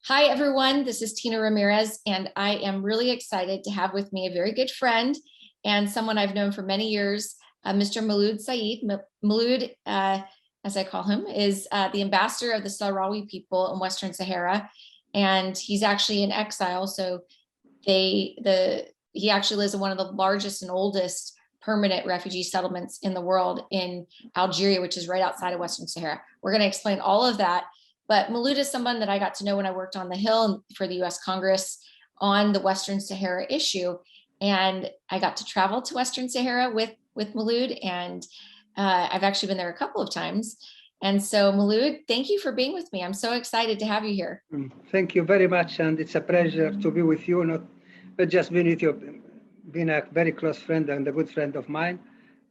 Hi, everyone. This is Tina Ramirez, and I am really excited to have with me a very good friend and someone I've known for many years, Mr. Mauloud Said. Mauloud, as I call him, is the ambassador of the Sahrawi people in Western Sahara, and he's actually in exile. So he actually lives in one of the largest and oldest permanent refugee settlements in the world in Algeria, which is right outside of Western Sahara. We're going to explain all of that. But Mauloud is someone that I got to know when I worked on the Hill for the US Congress on the Western Sahara issue. And I got to travel to Western Sahara with Mauloud, and I've actually been there a couple of times. And so Mauloud, thank you for being with me. I'm so excited to have you here. Thank you very much. And it's a pleasure to be with you, not just being with you, being a very close friend and a good friend of mine.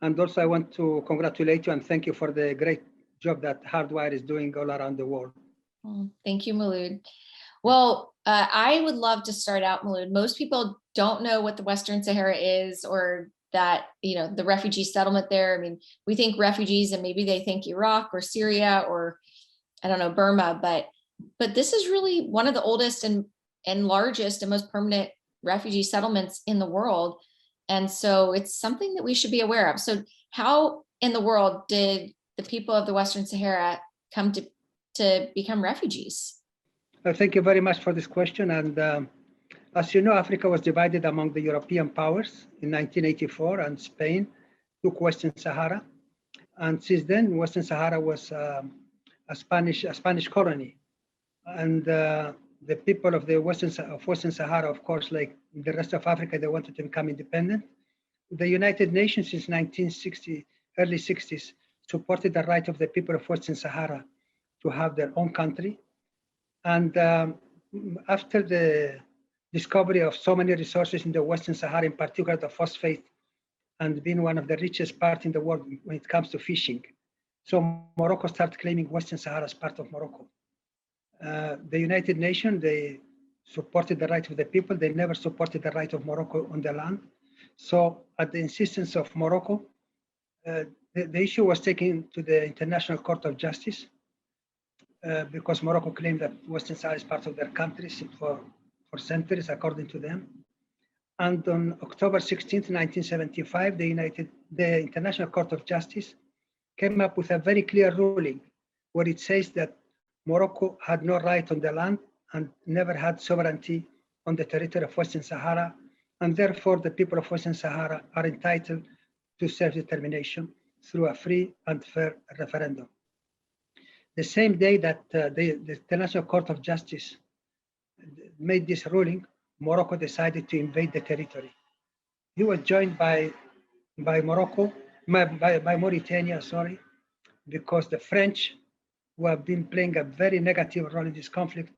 And also I want to congratulate you and thank you for the great job that Hardwire is doing all around the world. Thank you, Mauloud. Well, I would love to start out, Mauloud. Most people don't know what the Western Sahara is, or that, the refugee settlement there. I mean, we think refugees and maybe they think Iraq or Syria or, I don't know, Burma, but this is really one of the oldest and largest and most permanent refugee settlements in the world. And so it's something that we should be aware of. So how in the world did the people of the Western Sahara come to become refugees? Thank you very much for this question. And as you know, Africa was divided among the European powers in 1984, and Spain took Western Sahara. And since then, Western Sahara was a Spanish colony. And the people of the Western Sahara, of course, like the rest of Africa, they wanted to become independent. The United Nations since 1960, early 60s, supported the right of the people of Western Sahara to have their own country. And after the discovery of so many resources in the Western Sahara, in particular the phosphate, and being one of the richest parts in the world when it comes to fishing, so Morocco started claiming Western Sahara as part of Morocco. The United Nations, they supported the right of the people. They never supported the right of Morocco on the land. So at the insistence of Morocco, the issue was taken to the International Court of Justice because Morocco claimed that Western Sahara is part of their countries for centuries, according to them. And on October 16th, 1975, the International Court of Justice came up with a very clear ruling where it says that Morocco had no right on the land and never had sovereignty on the territory of Western Sahara, and therefore the people of Western Sahara are entitled to self-determination through a free and fair referendum. The same day that the International Court of Justice made this ruling, Morocco decided to invade the territory. He was joined by Mauritania, because the French, who have been playing a very negative role in this conflict,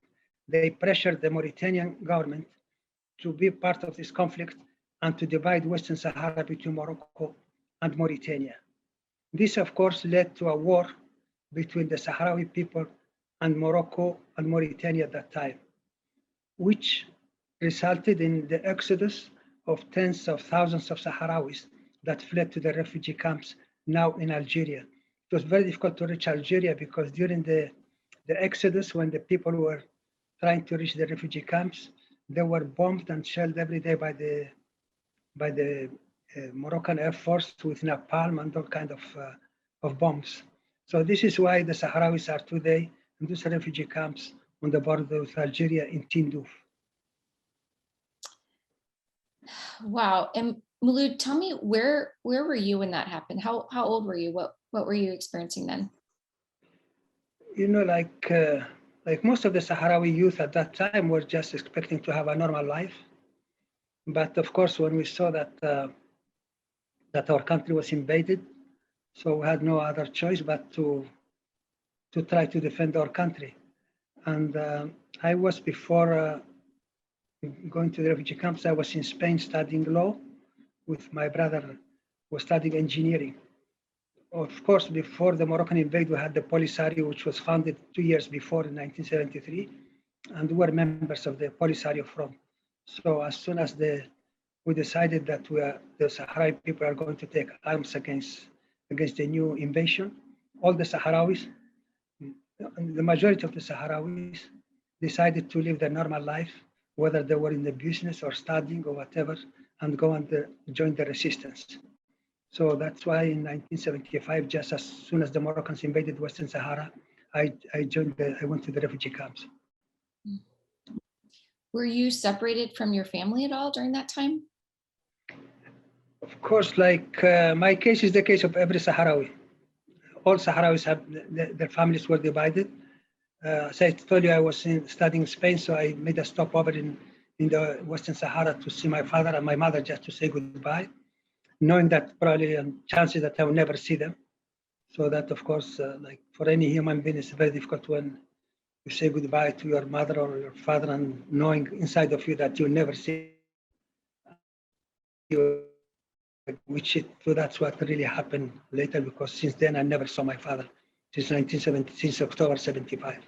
they pressured the Mauritanian government to be part of this conflict and to divide Western Sahara between Morocco and Mauritania. This, of course, led to a war between the Sahrawi people and Morocco and Mauritania at that time, which resulted in the exodus of tens of thousands of Sahrawis that fled to the refugee camps now in Algeria. It was very difficult to reach Algeria because during the exodus, when the people were trying to reach the refugee camps, they were bombed and shelled every day by the Moroccan Air Force with napalm and all kinds of bombs. So this is why the Sahrawis are today in these refugee camps on the border with Algeria in Tindouf. Wow. And Mauloud, tell me, where were you when that happened? How old were you? What were you experiencing then? Like most of the Sahrawi youth at that time were just expecting to have a normal life. But of course, when we saw that that our country was invaded, so we had no other choice but to try to defend our country. And I was, before going to the refugee camps, I was in Spain studying law with my brother, who was studying engineering. Of course, before the Moroccan invasion, we had the Polisario, which was founded 2 years before in 1973, and we were members of the Polisario Front. So as soon as we decided that the Sahrawi people are going to take arms against the new invasion, all the Sahrawis, the majority of the Sahrawis, decided to live their normal life, whether they were in the business or studying or whatever, and go and join the resistance. So that's why in 1975, just as soon as the Moroccans invaded Western Sahara, I went to the refugee camps. Were you separated from your family at all during that time? Of course, like my case is the case of every Sahrawi. All Sahrawis have, their families were divided. As I told you, I was studying in Spain, so I made a stopover in the Western Sahara to see my father and my mother just to say goodbye, knowing that probably chances that I will never see them. So that, of course, like for any human being, it's very difficult when you say goodbye to your mother or your father and knowing inside of you that you'll never see you, so that's what really happened later, because since then I never saw my father since 1970, since October 75.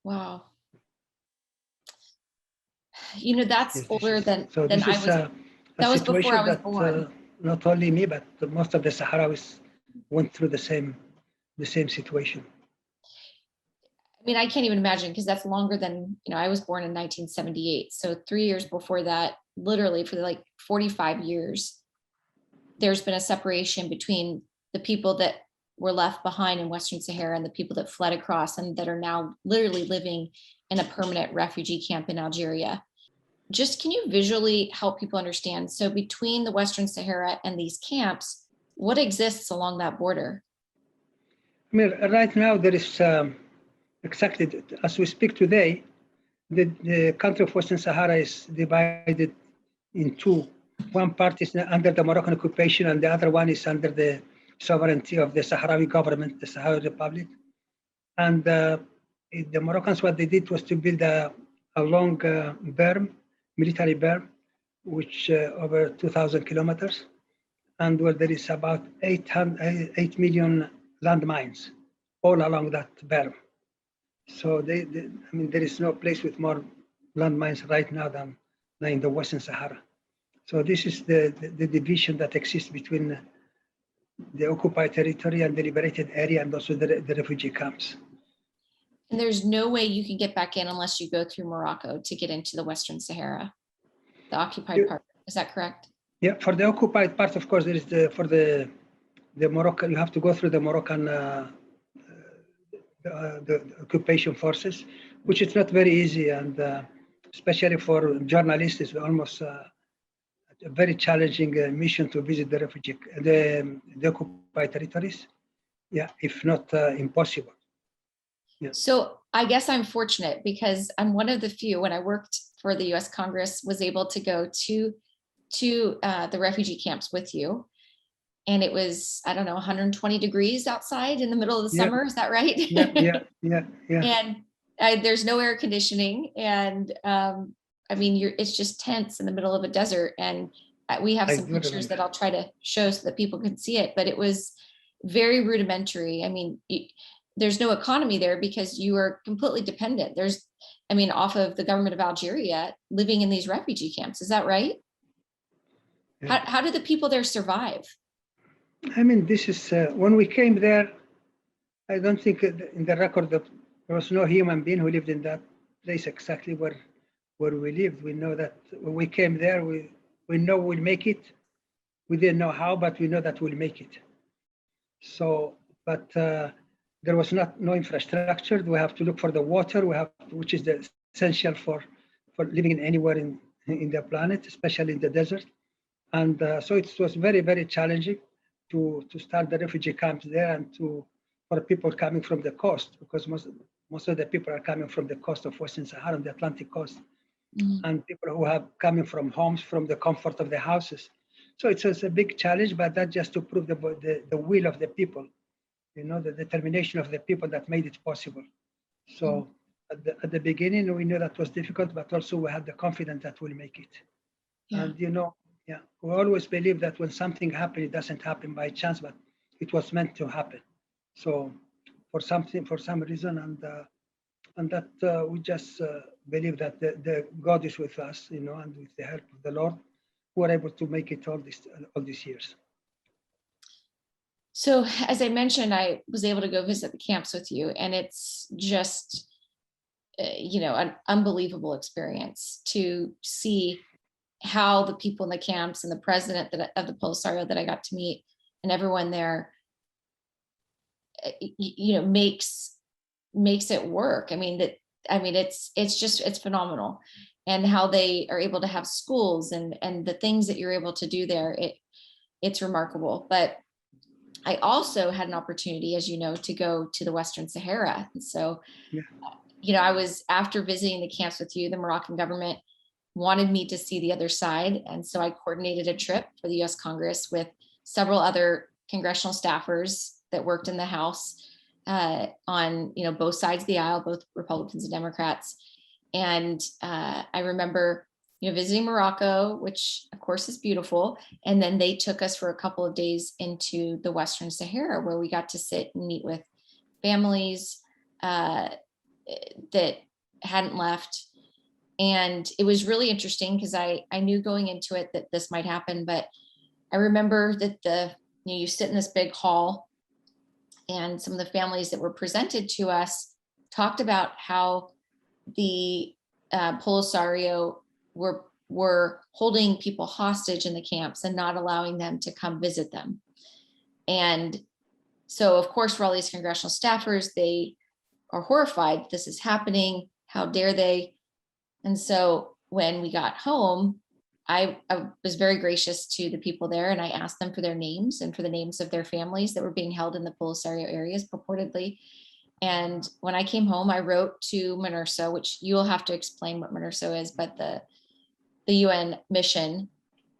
Wow. You know, that's Yes, older than this I is was. That was before I was that born. not only me, but most of the Sahrawis went through the same situation. I mean, I can't even imagine, because that's longer than, I was born in 1978. So 3 years before that, literally for like 45 years, there's been a separation between the people that were left behind in Western Sahara and the people that fled across and that are now literally living in a permanent refugee camp in Algeria. Just, can you visually help people understand? So between the Western Sahara and these camps, what exists along that border? I mean, right now there is exactly as we speak today, the country of Western Sahara is divided in two. One part is under the Moroccan occupation, and the other one is under the sovereignty of the Sahrawi government, the Sahrawi Republic. And the Moroccans, what they did was to build a long berm, military berm, which over 2,000 kilometers, and where there is about 8 million landmines all along that berm. So I mean, there is no place with more landmines right now than in the Western Sahara. So this is the division that exists between the occupied territory and the liberated area, and also the refugee camps. And there's no way you can get back in unless you go through Morocco to get into the Western Sahara, the occupied part. Is that correct? Yeah, for the occupied part, of course, there is for the Moroccan, you have to go through the Moroccan the occupation forces, which is not very easy, and especially for journalists, it's almost a very challenging mission to visit the the occupied territories. Yeah, if not impossible. Yeah. So I guess I'm fortunate because I'm one of the few, when I worked for the US Congress, was able to go to the refugee camps with you. And it was, I don't know, 120 degrees outside in the middle of the summer. Is that right? Yeah. And there's no air conditioning. And I mean, it's just tents in the middle of a desert. And we have some pictures that I'll try to show so that people can see it. But it was very rudimentary. I mean, there's no economy there because you are completely dependent. Off of the government of Algeria living in these refugee camps. Is that right? Yeah. How do the people there survive? I mean, this is when we came there, I don't think in the record that there was no human being who lived in that place exactly where we lived. We know that when we came there, we know we'll make it. We didn't know how, but we know that we'll make it. So, but there was no infrastructure. We have to look for the water. Which is the essential for living anywhere in the planet, especially in the desert. And so it was very, very challenging to start the refugee camps there, and for people coming from the coast, because most of the people are coming from the coast of Western Sahara, the Atlantic coast, and people who have coming from homes, from the comfort of the houses. So it's a big challenge, but that's just to prove the will of the people, the determination of the people that made it possible. So at the beginning, we knew that was difficult, but also we had the confidence that we'll make it. Yeah. And we always believe that when something happens, it doesn't happen by chance, but it was meant to happen. So for some reason, and that we just believe that the God is with us, and with the help of the Lord, we're able to make it all these years. So as I mentioned, I was able to go visit the camps with you, and it's just an unbelievable experience to see how the people in the camps and the president of the Polisario that I got to meet and everyone there, makes it work. It's phenomenal, and how they are able to have schools and the things that you're able to do there. It's remarkable. But I also had an opportunity, as you know, to go to the Western Sahara. And so, I was, after visiting the camps with you, the Moroccan government wanted me to see the other side. And so I coordinated a trip for the US Congress with several other congressional staffers that worked in the House on, both sides of the aisle, both Republicans and Democrats. And I remember, visiting Morocco, which of course is beautiful. And then they took us for a couple of days into the Western Sahara, where we got to sit and meet with families that hadn't left. And it was really interesting because I knew going into it that this might happen, but I remember that you sit in this big hall, and some of the families that were presented to us talked about how the Polisario were holding people hostage in the camps and not allowing them to come visit them. And so, of course, for all these congressional staffers, they are horrified this is happening. How dare they? And so when we got home, I was very gracious to the people there, and I asked them for their names and for the names of their families that were being held in the Polisario areas purportedly. And when I came home, I wrote to MINURSO, which you'll have to explain what MINURSO is, but the UN mission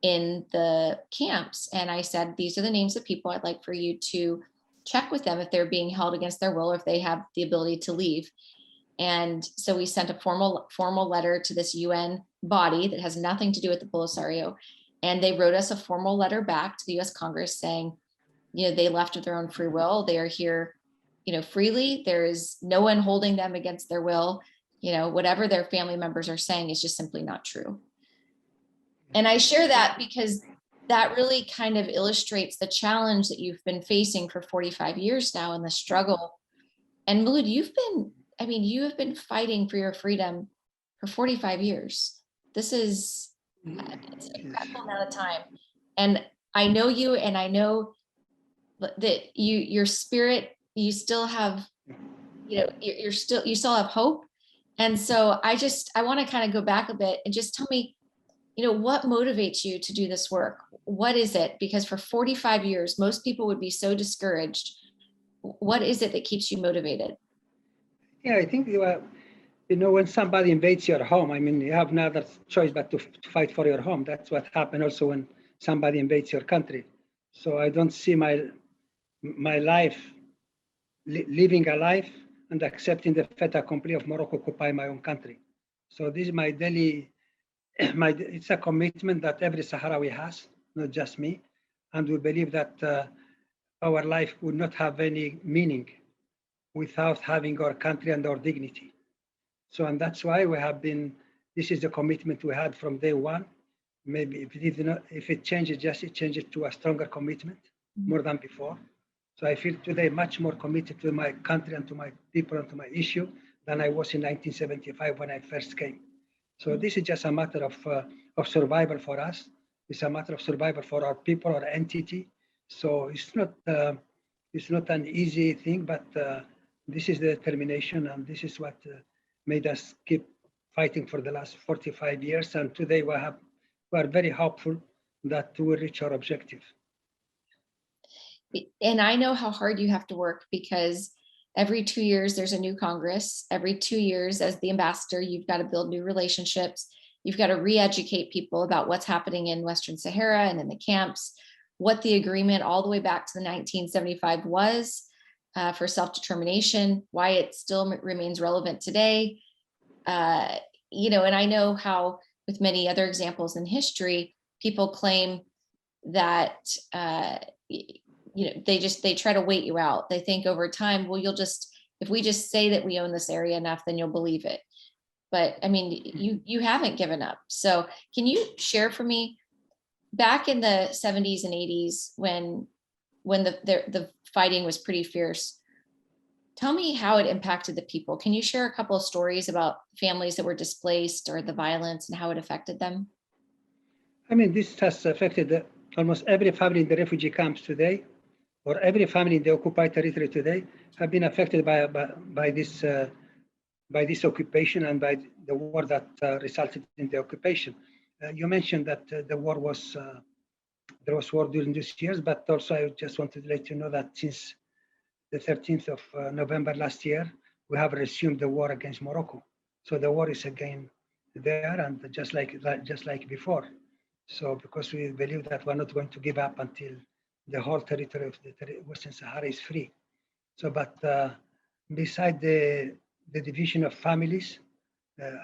in the camps. And I said, these are the names of people I'd like for you to check with them if they're being held against their will, or if they have the ability to leave. And so we sent a formal letter to this UN body that has nothing to do with the Polisario. And they wrote us a formal letter back to the US Congress saying, they left of their own free will. They are here, freely. There is no one holding them against their will. Whatever their family members are saying is just simply not true. And I share that because that really kind of illustrates the challenge that you've been facing for 45 years now, and the struggle. And Mauloud, you have been fighting for your freedom for 45 years. This is it's an incredible amount of time. And I know you, and I know that your spirit, you still have, you still have hope. And so I want to kind of go back a bit and just tell me, what motivates you to do this work? What is it? Because for 45 years, most people would be so discouraged. What is it that keeps you motivated? Yeah, I think when somebody invades your home, you have no other choice but to fight for your home. That's what happened also when somebody invades your country. So I don't see my life living a life and accepting the fait accompli of Morocco occupying my own country. So this is my daily. It's a commitment that every Sahrawi has, not just me. And we believe that our life would not have any meaning without having our country and our dignity. So, and that's why we have been, this is the commitment we had from day one. Maybe if it changes, it changes to a stronger commitment, more than before. So I feel today much more committed to my country and to my people and to my issue than I was in 1975 when I first came. So this is just a matter of survival for us. It's a matter of survival for our people, our entity. So it's not an easy thing, but this is the determination, and this is what made us keep fighting for the last 45 years. And today we are very hopeful that we will reach our objective. And I know how hard you have to work, because every 2 years, there's a new Congress. Every 2 years, as the ambassador, you've got to build new relationships. You've got to re-educate people about what's happening in Western Sahara and in the camps, what the agreement all the way back to the 1975 was for self-determination, why it still remains relevant today. And I know how, with many other examples in history, people claim that they try to wait you out. They think over time, well, if we just say that we own this area enough, then you'll believe it. But you haven't given up. So can you share for me, back in the 70s and 80s, when the fighting was pretty fierce, Tell me how it impacted the people. Can you share a couple of stories about families that were displaced or the violence and how it affected them? I mean, this has affected almost every family in the refugee camps today, or every family in the occupied territory today, have been affected by this occupation and by the war that resulted in the occupation. You mentioned that there was war during these years, but also I just wanted to let you know that since the 13th of November last year, we have resumed the war against Morocco. So the war is again there, and just like before. So because we believe that we're not going to give up until the whole territory of the Western Sahara is free. So, but beside the division of families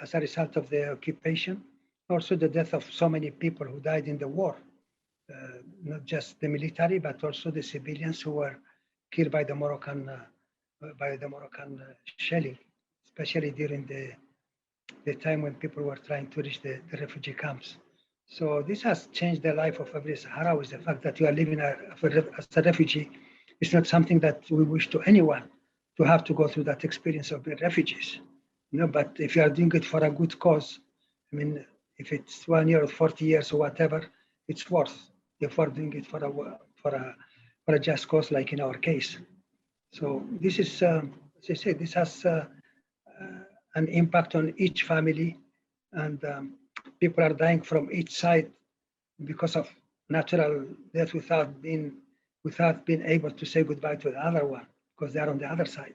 as a result of the occupation, also the death of so many people who died in the war, not just the military, but also the civilians who were killed by the Moroccan shelling, especially during the time when people were trying to reach the refugee camps. So this has changed the life of every Sahrawi. The fact that you are living as a refugee is not something that we wish to anyone to have to go through that experience of being refugees. But if you are doing it for a good cause, I mean, if it's 1 year or 40 years or whatever, it's worth if we're doing it for a just cause, like in our case. So this is, as I say, this has an impact on each family, and people are dying from each side because of natural death without being able to say goodbye to the other one because they are on the other side.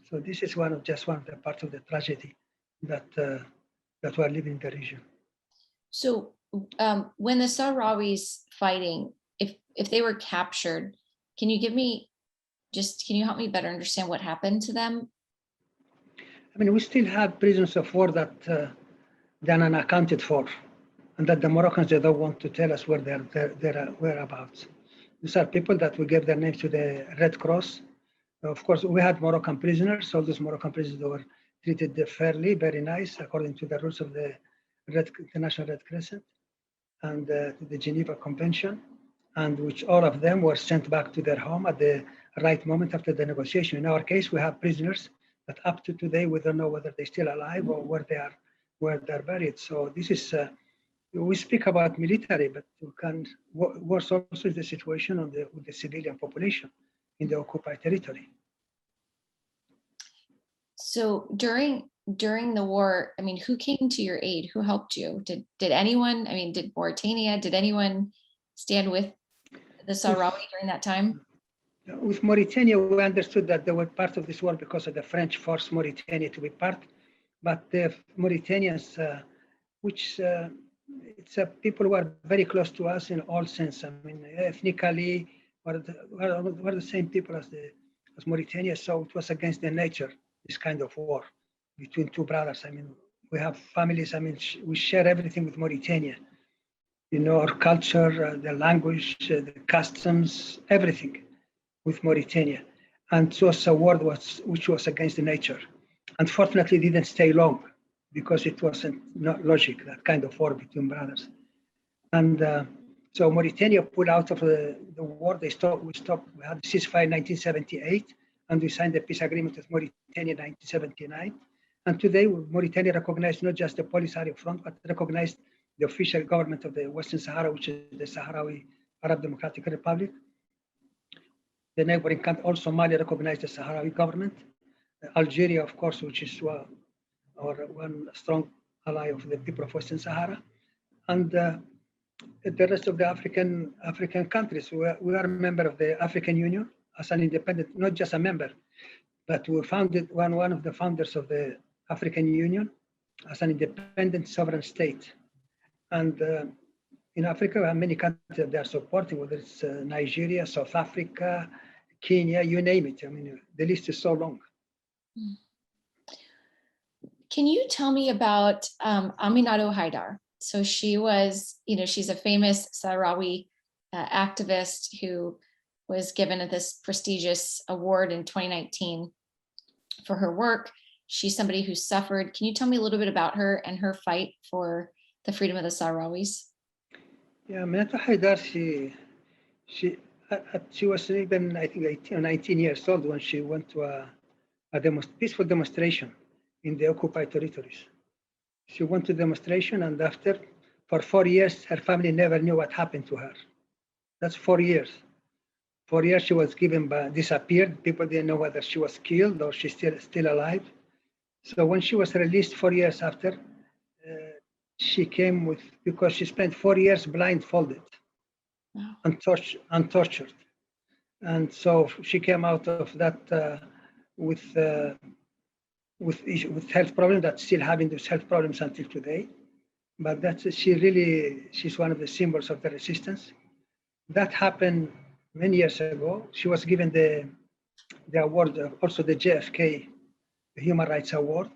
So this is just one of the parts of the tragedy that that we are living in the region. So when the Sahrawis fighting, if they were captured, can you help me better understand what happened to them? I mean, we still have prisoners of war that they're unaccounted for, and that the Moroccans, they don't want to tell us where their whereabouts. These are people that we gave their names to the Red Cross. Of course, we had Moroccan prisoners. All those Moroccan prisoners were treated fairly, very nice, according to the rules of the International Red Crescent and the Geneva Convention, and which all of them were sent back to their home at the right moment after the negotiation. In our case, we have prisoners that up to today, we don't know whether they're still alive or where they're buried. So this is, we speak about military, but worse also is the situation with the civilian population in the occupied territory. So during the war, I mean, who came to your aid? Who helped you? Did anyone, I mean, did Mauritania, did anyone stand with the Sahrawi during that time? With Mauritania, we understood that they were part of this war because of the French forced Mauritania to be part. But the Mauritanians, people who are very close to us in all sense. I mean, ethnically, we're the same people as Mauritania. So it was against their nature, this kind of war between two brothers. I mean, we have families. I mean, we share everything with Mauritania. Our culture, the language, the customs, everything with Mauritania. And so it's a war which was against the nature. Unfortunately, it didn't stay long because it wasn't not logic, that kind of war between brothers. And so Mauritania pulled out of the war. We had the ceasefire in 1978, and we signed the peace agreement with Mauritania in 1979. And today, Mauritania recognized not just the Polisario Front, but recognized the official government of the Western Sahara, which is the Sahrawi Arab Democratic Republic. The neighboring country, also Mali, recognized the Sahrawi government. Algeria, of course, which is our one strong ally of the people of Western Sahara, and the rest of the African countries. We are a member of the African Union as an independent, not just a member, but we founded one of the founders of the African Union as an independent sovereign state. And in Africa, we have many countries that they are supporting, whether it's Nigeria, South Africa, Kenya, you name it. I mean, the list is so long. Can you tell me about Aminatou Haidar? So she was, she's a famous Sahrawi activist who was given this prestigious award in 2019 for her work. She's somebody who suffered. Can you tell me a little bit about her and her fight for the freedom of the Sahrawis? Yeah, Aminatou Haidar, she was even, I think, 18 or 19 years old when she went to a peaceful demonstration in the occupied territories. She went to demonstration, and after, for 4 years, her family never knew what happened to her. That's 4 years. 4 years she was disappeared. People didn't know whether she was killed or she's still alive. So when she was released 4 years after, she came with, because she spent 4 years blindfolded and tortured. And so she came out of that with health problems, that's still having those health problems until today. But she's one of the symbols of the resistance. That happened many years ago. She was given the award, also the JFK Human Rights Award,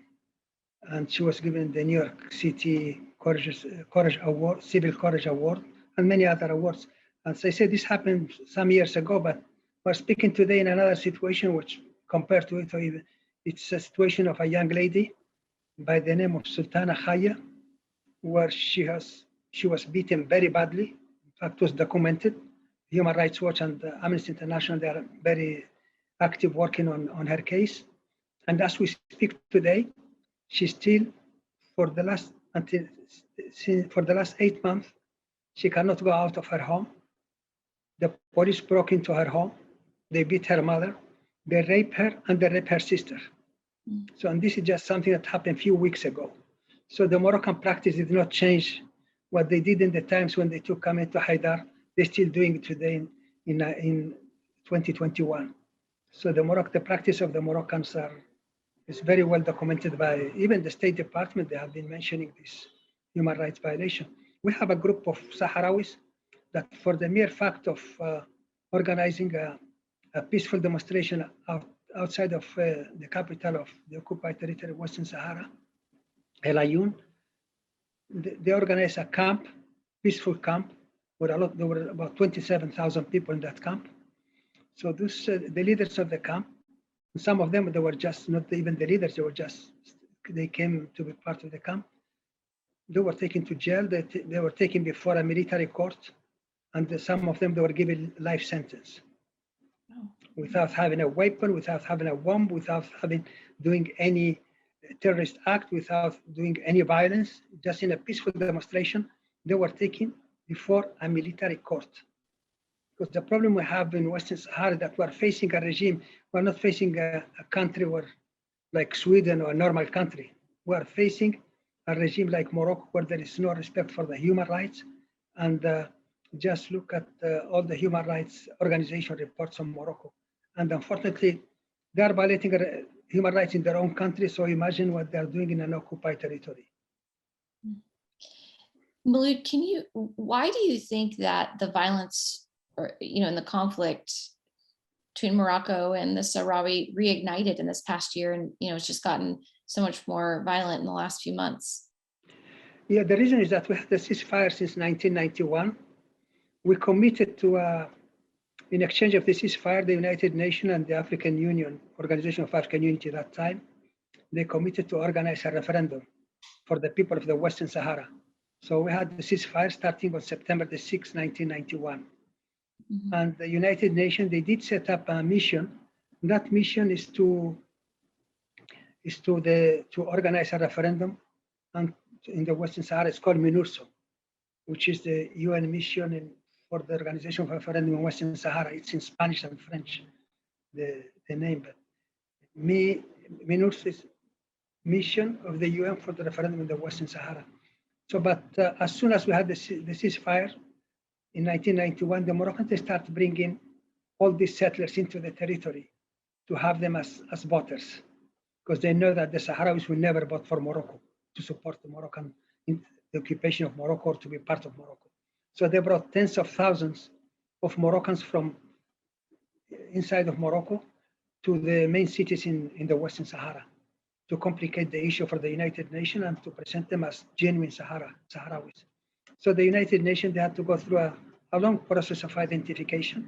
and she was given the New York City Courage Award, Civil Courage Award, and many other awards. As I said, this happened some years ago, but we're speaking today in another situation, which compared to it, it's a situation of a young lady by the name of Sultana Khaya, where she was beaten very badly. In fact, it was documented. Human Rights Watch and Amnesty International, they are very active working on her case. And as we speak today, she's still, for the last 8 months, she cannot go out of her home. The police broke into her home. They beat her mother. They rape her, and they rape her sister. So, and this is just something that happened a few weeks ago. So the Moroccan practice did not change what they did in the times when they took Aminatou Haidar. They're still doing it today in 2021. So the practice of the Moroccans is very well documented by even the State Department. They have been mentioning this human rights violation. We have a group of Sahrawis that, for the mere fact of organizing a peaceful demonstration outside of the capital of the occupied territory, Western Sahara, El Ayoun, they organized a camp, peaceful camp, where there were about 27,000 people in that camp. So the leaders of the camp, some of them, they were just not even the leaders, they came to be part of the camp. They were taken to jail, they were taken before a military court, and some of them, they were given life sentence. Without having a weapon, without having a bomb, without doing any terrorist act, without doing any violence, just in a peaceful demonstration, they were taken before a military court. Because the problem we have in Western Sahara is that we're facing a regime, we're not facing a country like Sweden or a normal country. We're facing a regime like Morocco, where there is no respect for the human rights. And just look at all the human rights organization reports on Morocco. And unfortunately, they are violating human rights in their own country. So imagine what they're doing in an occupied territory. Mauloud, why do you think that the violence, in the conflict between Morocco and the Sahrawi reignited in this past year, and it's just gotten so much more violent in the last few months? Yeah, the reason is that we had the ceasefire since 1991. We committed to, in exchange of the ceasefire, the United Nations and the African Union, Organization of African Unity at that time, they committed to organize a referendum for the people of the Western Sahara. So we had the ceasefire starting on September the 6th, 1991. Mm-hmm. And the United Nations, they did set up a mission. That mission is to organize a referendum in the Western Sahara. It's called MINURSO, which is the UN mission for the organization of a referendum in Western Sahara. It's in Spanish and French, the name. But MINURSO is mission of the UN for the referendum in the Western Sahara. So, but as soon as we had the ceasefire in 1991, the Moroccans started bringing all these settlers into the territory to have them as voters, because they know that the Sahrawis will never vote for Morocco to support the Moroccan in the occupation of Morocco or to be part of Morocco. So they brought tens of thousands of Moroccans from inside of Morocco to the main cities in the Western Sahara to complicate the issue for the United Nations and to present them as genuine Sahrawis. So the United Nations, they had to go through a long process of identification.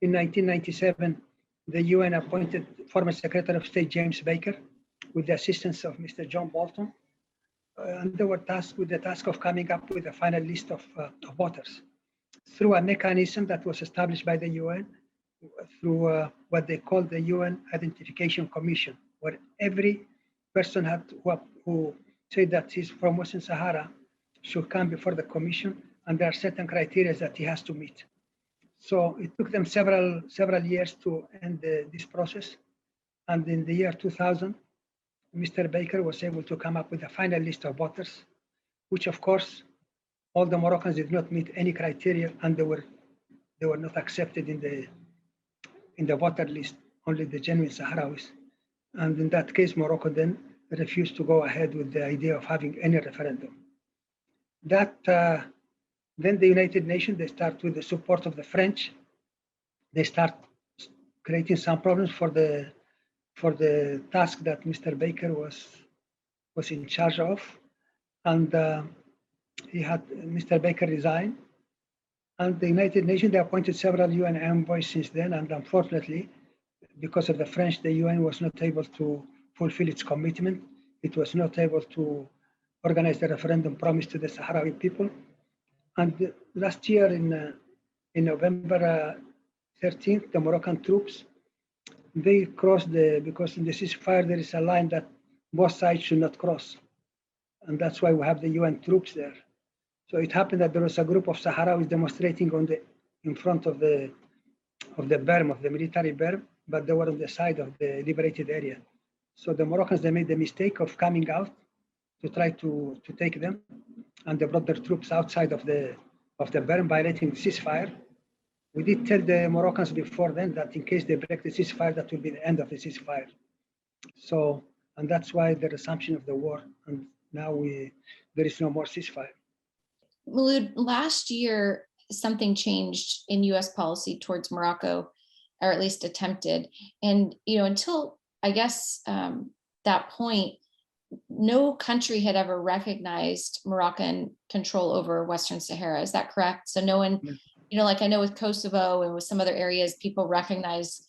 In 1997, the UN appointed former Secretary of State James Baker with the assistance of Mr. John Bolton. And they were tasked with the task of coming up with a final list of voters through a mechanism that was established by the UN through what they call the UN Identification Commission, where every person who said that he's from Western Sahara should come before the commission, and there are certain criteria that he has to meet. So it took them several years to end this process. And in the year 2000, Mr. Baker was able to come up with a final list of voters, which of course, all the Moroccans did not meet any criteria, and they were not accepted in the voter list, only the genuine Sahrawis. And in that case, Morocco then refused to go ahead with the idea of having any referendum. Then the United Nations, they start with the support of the French. They start creating some problems for the task that Mr. Baker was in charge of. And Mr. Baker resign. And the United Nations, they appointed several UN envoys since then. And unfortunately, because of the French, the UN was not able to fulfill its commitment. It was not able to organize the referendum promised to the Sahrawi people. And last year in November 13th, the Moroccan troops, they crossed because in the ceasefire, there is a line that both sides should not cross. And that's why we have the UN troops there. So it happened that there was a group of Sahrawis demonstrating in front of the berm, of the military berm, but they were on the side of the liberated area. So the Moroccans, they made the mistake of coming out to try to take them, and they brought their troops outside of the berm, violating the ceasefire. We did tell the Moroccans before then that in case they break the ceasefire, that will be the end of the ceasefire. So, and that's why the resumption of the war, and now there is no more ceasefire. Mauloud, last year, something changed in US policy towards Morocco, or at least attempted. And, until I guess that point, no country had ever recognized Moroccan control over Western Sahara. Is that correct? So no one, like I know with Kosovo and with some other areas, people recognize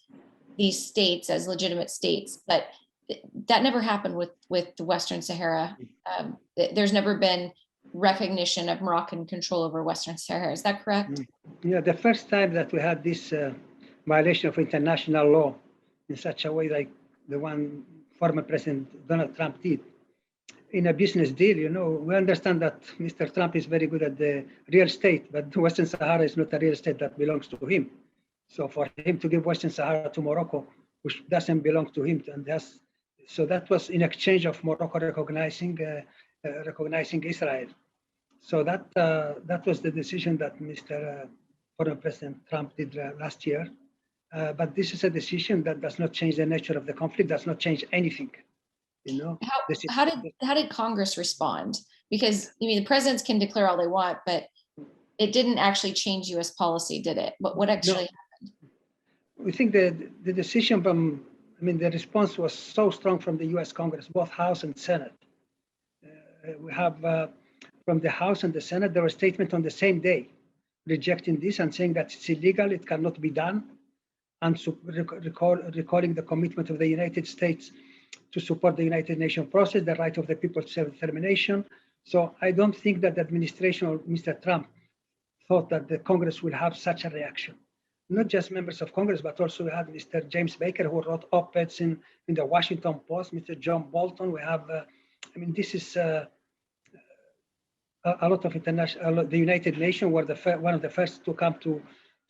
these states as legitimate states, but that never happened with the Western Sahara. There's never been recognition of Moroccan control over Western Sahara. Is that correct? Yeah, the first time that we had this violation of international law in such a way like the one former President Donald Trump did, in a business deal, we understand that Mr. Trump is very good at the real estate, but Western Sahara is not a real estate that belongs to him. So for him to give Western Sahara to Morocco, which doesn't belong to him, so that was in exchange of Morocco recognizing Israel. So that was the decision that Mr. former President Trump did last year. But this is a decision that does not change the nature of the conflict, does not change anything. How did Congress respond? Because the presidents can declare all they want, but it didn't actually change US policy, did it? What actually happened? We think the decision the response was so strong from the US Congress, both House and Senate. We have from the House and the Senate, there was a statement on the same day rejecting this and saying that it's illegal, it cannot be done, and recalling the commitment of the United States to support the United Nations process, the right of the people to self-determination. So I don't think that the administration of Mr. Trump thought that the Congress would have such a reaction. Not just members of Congress, but also we had Mr. James Baker, who wrote op-eds in the Washington Post, Mr. John Bolton. We have, this is a lot of international, the United Nations were one of the first to come to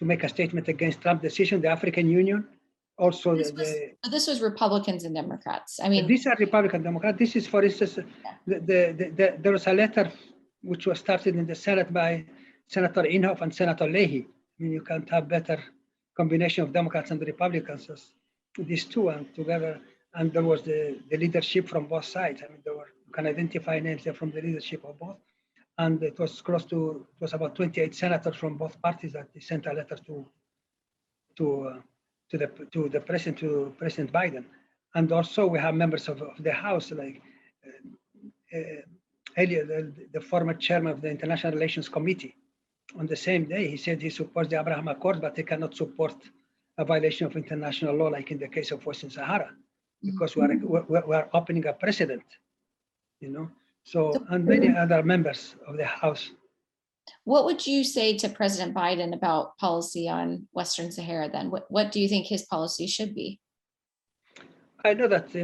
make a statement against Trump's decision, the African Union. Also, this was Republicans and Democrats. These are Republican Democrats. This is, for instance, there was a letter which was started in the Senate by Senator Inhofe and Senator Leahy. You can't have better combination of Democrats and Republicans as these two and together. And there was the leadership from both sides. You can identify names there from the leadership of both. And it was about 28 senators from both parties that they sent a letter to President Biden. And also we have members of the House, like Elliot, the former chairman of the International Relations Committee. On the same day, he said he supports the Abraham Accords, but he cannot support a violation of international law, like in the case of Western Sahara, because we are opening a precedent, So, and many other members of the House. What would you say to President Biden about policy on Western Sahara then? What do you think his policy should be? I know that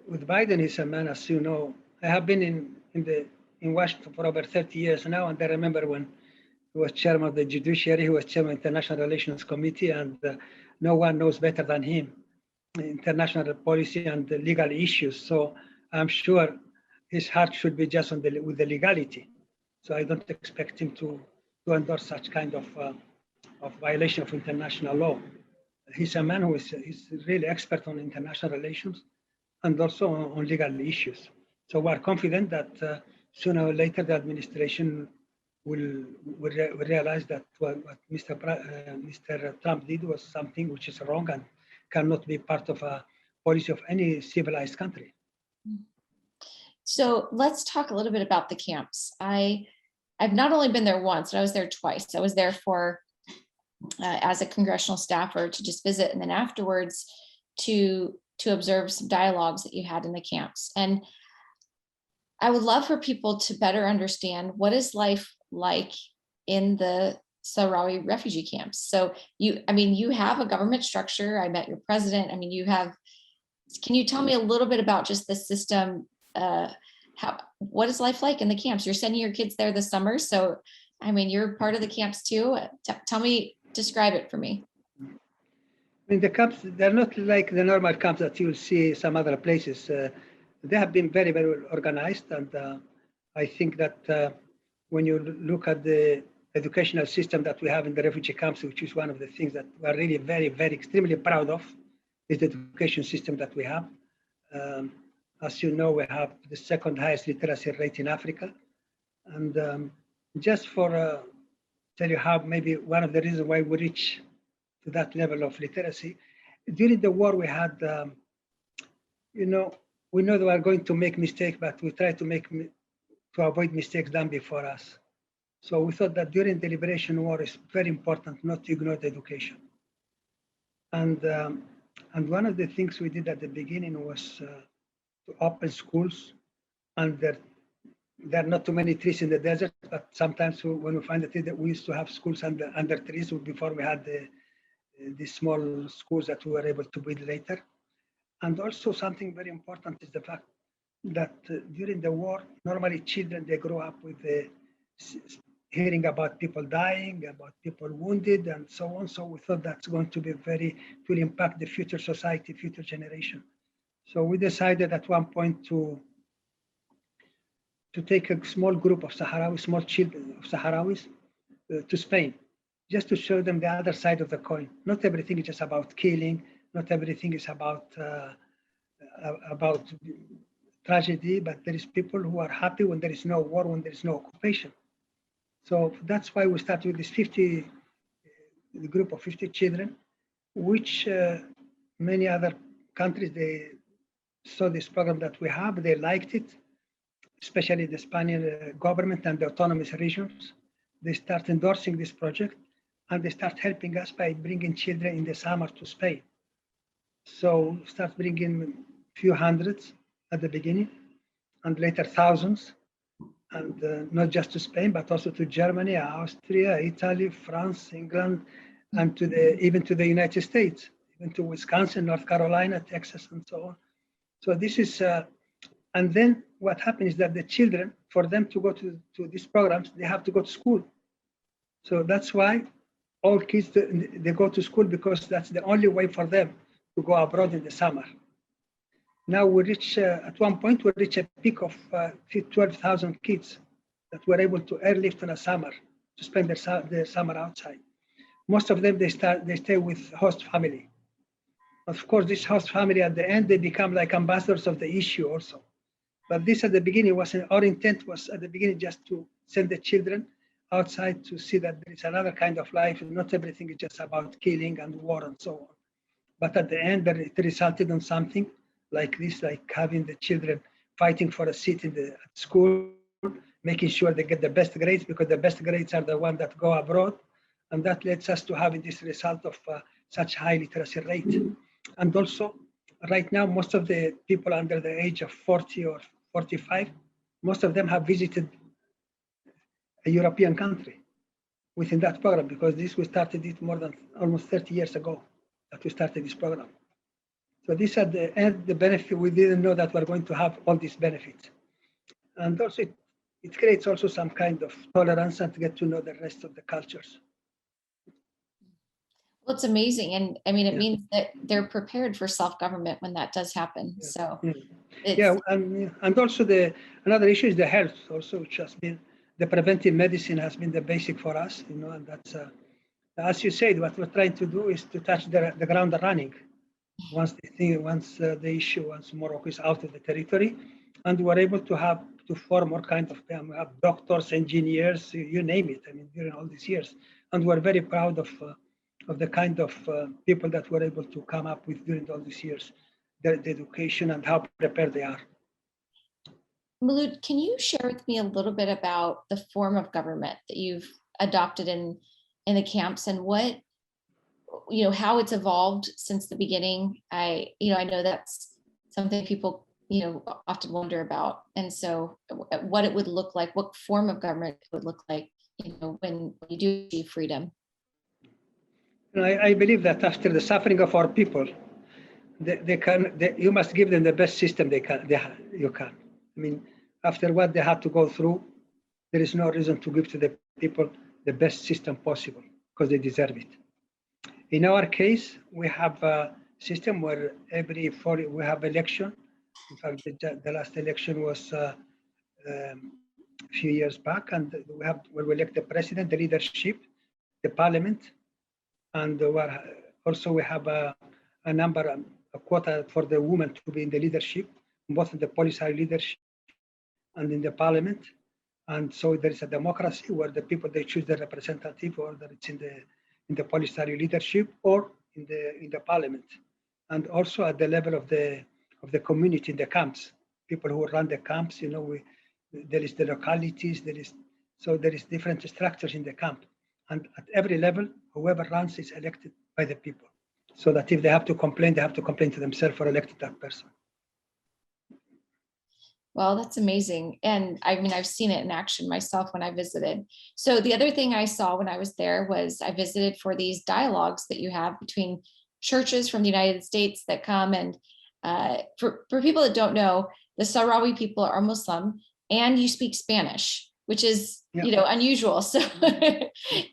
with Biden, he's a man, as you know. I have been in Washington for over 30 years now, and I remember when he was chairman of the Judiciary, he was chairman of the International Relations Committee, and no one knows better than him international policy and the legal issues. So I'm sure his heart should be just with the legality. So I don't expect him to endorse such kind of violation of international law. He's a man who is really expert on international relations and also on legal issues. So we're confident that sooner or later the administration will realize that what Mr. Trump did was something which is wrong and cannot be part of a policy of any civilized country. So let's talk a little bit about the camps. I've not only been there once, but I was there twice. I was there for as a congressional staffer to just visit, and then afterwards to observe some dialogues that you had in the camps. And I would love for people to better understand what is life like in the Sahrawi refugee camps. So you have a government structure. I met your president. Can you tell me a little bit about just the system? What is life like in the camps? You're sending your kids there this summer. So, you're part of the camps too. Describe it for me. The camps, they're not like the normal camps that you'll see some other places. They have been very, very well organized. And I think that when you look at the educational system that we have in the refugee camps, which is one of the things that we're really very, very extremely proud of, is the education system that we have. As you know, we have the second highest literacy rate in Africa. And just for tell you how maybe one of the reasons why we reach to that level of literacy, during the war we had, we know that we are going to make mistakes, but we try to avoid mistakes done before us. So we thought that during the liberation war, it's very important not to ignore the education. And one of the things we did at the beginning was to open schools, and there are not too many trees in the desert, but sometimes when we find the tree, that we used to have schools under trees before we had the small schools that we were able to build later. And also something very important is the fact that during the war, normally children, they grow up with hearing about people dying, about people wounded, and so on. So we thought that's going to be it will impact the future society, future generation. So we decided at one point to take a small group of Sahrawis, small children of Sahrawis, to Spain, just to show them the other side of the coin. Not everything is just about killing. Not everything is about tragedy, but there is people who are happy when there is no war, when there is no occupation. So that's why we started with this the group of 50 children, which many other countries, they saw this program that we have, they liked it, especially the Spanish government and the autonomous regions. They start endorsing this project, and they start helping us by bringing children in the summer to Spain. So start bringing a few hundreds at the beginning, and later thousands, and not just to Spain, but also to Germany, Austria, Italy, France, England, and even to the United States, even to Wisconsin, North Carolina, Texas, and so on. So this is, and then what happens is that the children, for them to go to these programs, they have to go to school. So that's why all kids, they go to school, because that's the only way for them to go abroad in the summer. Now we reach, at one point, we reach a peak of 12,000 kids that were able to airlift in a summer to spend their summer outside. Most of them, they stay with host family. Of course, this host family, at the end, they become like ambassadors of the issue also. But this at the beginning our intent was at the beginning just to send the children outside to see that there is another kind of life, and not everything is just about killing and war and so on. But at the end, it resulted in something like this, like having the children fighting for a seat at school, making sure they get the best grades, because the best grades are the ones that go abroad. And that leads us to having this result of such high literacy rate. And also, right now, most of the people under the age of 40 or 45, most of them have visited a European country within that program, because we started it more than almost 30 years ago that we started this program. So these are the end, the benefit. We didn't know that we're going to have all these benefits. And also it creates also some kind of tolerance and to get to know the rest of the cultures. Well, it's amazing. And I mean, it Yeah. means that they're prepared for self-government when that does happen. Yeah. So Yeah. it's, Yeah, and also another issue is the health also, which has been the preventive medicine has been the basic for us, and that's as you said, what we're trying to do is to touch the ground running once once Morocco is out of the territory, and we're able to form all kind of we have doctors, engineers, you name it. I mean, during all these years, and we're very proud of the kind of people that we're able to come up with during all these years, the education and how prepared they are. Mauloud, can you share with me a little bit about the form of government that you've adopted in the camps and what, how it's evolved since the beginning? I know that's something people, often wonder about. And so what it would look like, what form of government it would look like, when you do achieve freedom. I believe that after the suffering of our people, you must give them the best system you can. I mean, after what they had to go through, there is no reason to give to the people the best system possible because they deserve it. In our case, we have a system where every 4 we have election. In fact, the last election was a few years back, and we elect the president, the leadership, the parliament, and also we have a quota for the women to be in the leadership, both in the policy leadership and in the parliament. And so there is a democracy where the people, they choose the representative, or that it's in the policy leadership or in the parliament. And also at the level of the community in the camps, people who run the camps, there is the localities, there is different structures in the camp. And at every level, whoever runs is elected by the people. So that if they have to complain, they have to complain to themselves or elected that person. Well, that's amazing. And I mean, I've seen it in action myself when I visited. So the other thing I saw when I was there was I visited for these dialogues that you have between churches from the United States that come. And for people that don't know, the Sahrawi people are Muslim and you speak Spanish, which is, unusual. So,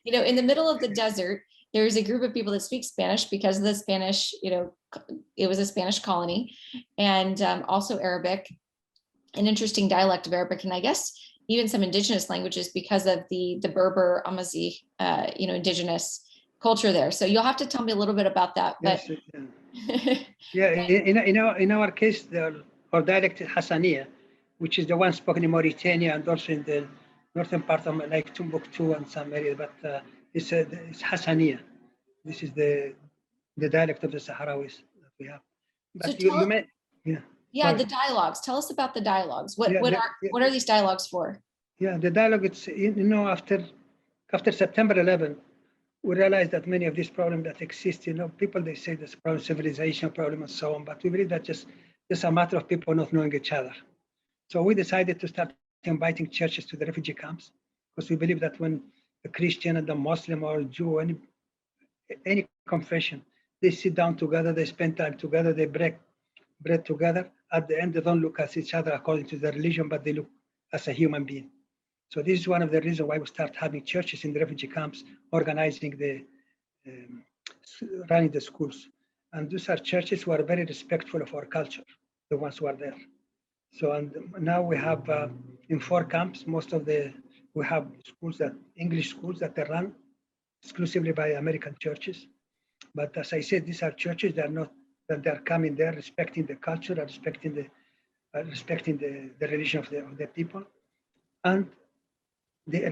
in the middle of the desert, there's a group of people that speak Spanish because of the Spanish, it was a Spanish colony, and also Arabic, an interesting dialect of Arabic, and I guess even some indigenous languages because of the Berber Amazi, indigenous culture there. So you'll have to tell me a little bit about that. But yes, in our case, our dialect is Hassaniya, which is the one spoken in Mauritania and also in the northern part of like Timbuktu and some areas, but it's Hassaniya. This is the dialect of the Sahrawis that we have. But so the dialogues. Tell us about the dialogues. What are these dialogues for? Yeah, the dialogue. It's after September 11, we realized that many of these problems that exist. People they say there's a problem, civilization problem, and so on. But we believe that just a matter of people not knowing each other. So we decided to start inviting churches to the refugee camps because we believe that when a Christian and a Muslim or a Jew, any confession, they sit down together, they spend time together, they break bread together. At the end, they don't look at each other according to their religion, but they look as a human being. So this is one of the reasons why we start having churches in the refugee camps, organizing running the schools. And these are churches who are very respectful of our culture, the ones who are there. So, and now we have in 4 camps, we have English schools that are run exclusively by American churches. But as I said, these are churches that they're coming there, respecting the culture, and respecting the religion of the people. And the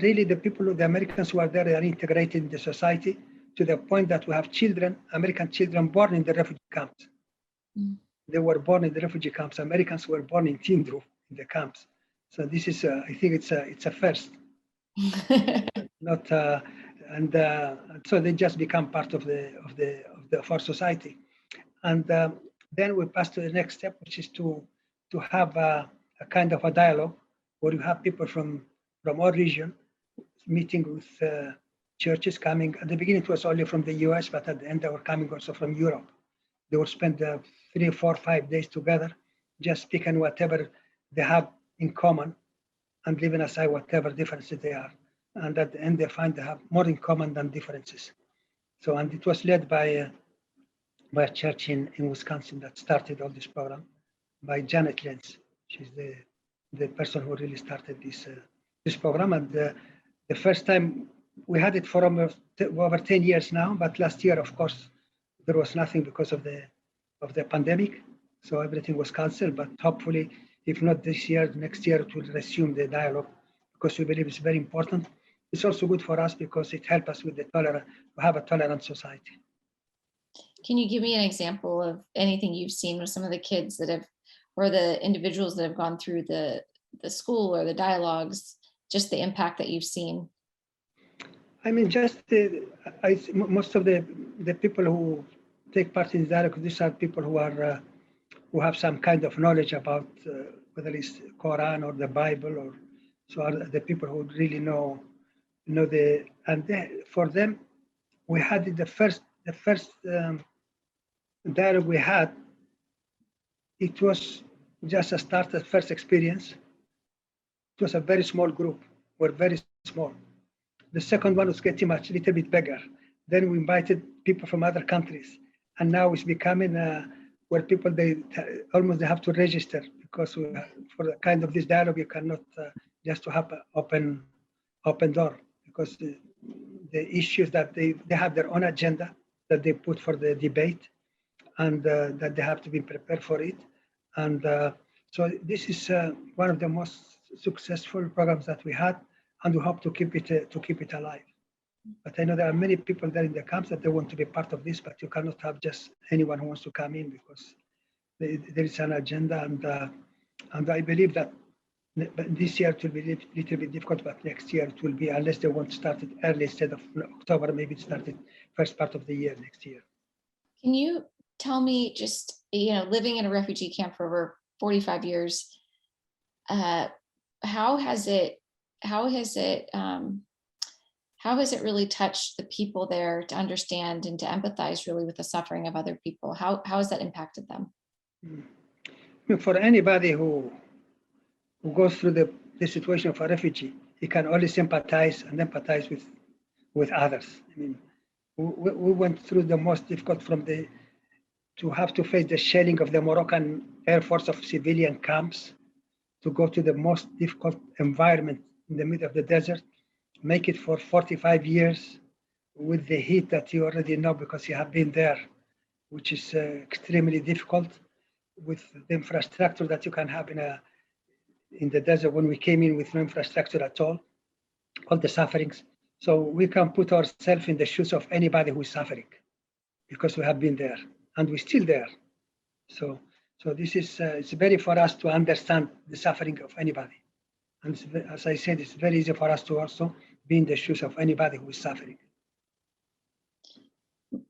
Americans who are there, they are integrated in the society to the point that we have American children born in the refugee camps. Mm. They were born in the refugee camps. Americans were born in Tindru, in the camps. So this is, I think it's a first. And so they just become part of our society. And then we pass to the next step, which is to have a kind of a dialogue where you have people from our region meeting with churches coming. At the beginning, it was only from the US, but at the end, they were coming also from Europe. They will spend 3, 4, 5 days together, just speaking whatever they have in common and leaving aside whatever differences they are. And at the end, they find they have more in common than differences. So, and it was led by a church in Wisconsin that started all this program, by Janet Lenz. She's the person who really started this program. And the first time we had it for almost over 10 years now, but last year, of course, there was nothing because of the pandemic. So everything was canceled, but hopefully, if not this year, next year it will resume the dialogue, because we believe it's very important. It's also good for us because it helps us with the tolerant, to have a tolerant society. Can you give me an example of anything you've seen with some of the kids that have, or the individuals that have gone through the school or the dialogues, just the impact that you've seen? I mean, just most of the people who take part in the dialogue, these are people who are who have some kind of knowledge about whether it's Quran or the Bible, or so are the people who really know the, and for them, we had the first dialogue we had. It was just a start, the first experience. It was a very small group. We're very small. The second one was getting much, a little bit bigger. Then we invited people from other countries, and now it's becoming where people they have to register, because for the kind of this dialogue you cannot just to have an open door, because the issues that they have their own agenda that they put for the debate, and that they have to be prepared for it. And so this is one of the most successful programs that we had, and we hope to keep it alive. But I know there are many people there in the camps that they want to be part of this, but you cannot have just anyone who wants to come in, because there is an agenda, and I believe that this year it will be a little bit difficult, but next year it will be, unless they want to start it early instead of October, maybe start it first part of the year next year. Can you tell me, just, living in a refugee camp for over 45 years, how has it really touched the people there to understand and to empathize really with the suffering of other people? How has that impacted them? For anybody who goes through the situation of a refugee, he can only sympathize and empathize with others. I mean, we went through the most difficult, to have to face the shelling of the Moroccan Air Force of civilian camps, to go to the most difficult environment in the middle of the desert, make it for 45 years with the heat that you already know because you have been there, which is extremely difficult, with the infrastructure that you can have in the desert. When we came in with no infrastructure at all the sufferings. So we can put ourselves in the shoes of anybody who is suffering, because we have been there and we're still there. So this is, it's very for us to understand the suffering of anybody. And as I said, it's very easy for us to also be in the shoes of anybody who is suffering.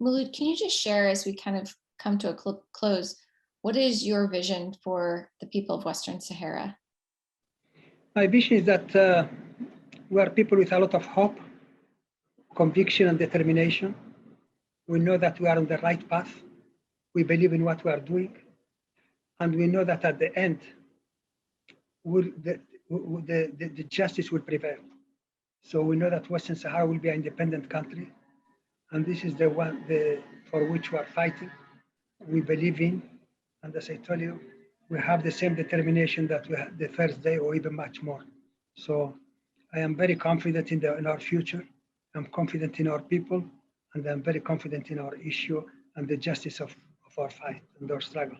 Mauloud, can you just share, as we kind of come to a close, what is your vision for the people of Western Sahara? My vision is that we are people with a lot of hope, conviction, and determination. We know that we are on the right path. We believe in what we are doing. And we know that at the end, the justice will prevail. So we know that Western Sahara will be an independent country. And this is the one for which we are fighting. We believe in, and as I told you, we have the same determination that we had the first day, or even much more. So I am very confident in our future. I'm confident in our people, and I'm very confident in our issue and the justice of our fight and our struggle.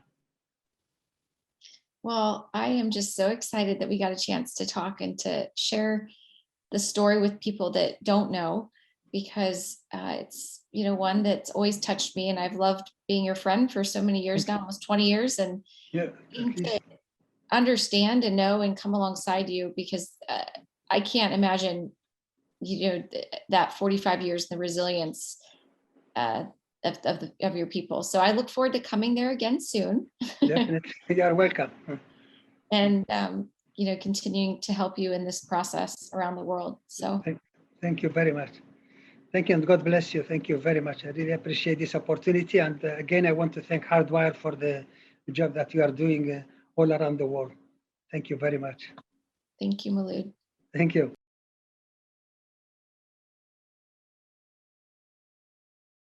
Well, I am just so excited that we got a chance to talk and to share the story with people that don't know, because it's one that's always touched me, and I've loved being your friend for so many years now, almost 20 years, and to understand and know and come alongside you, because I can't imagine that 45 years, the resilience of your people. So I look forward to coming there again soon. Definitely, you are welcome. And continuing to help you in this process around the world. So thank you very much. Thank you, and God bless you. Thank you very much. I really appreciate this opportunity. And again, I want to thank Hardwire for the job that you are doing all around the world. Thank you very much. Thank you, Mauloud. Thank you.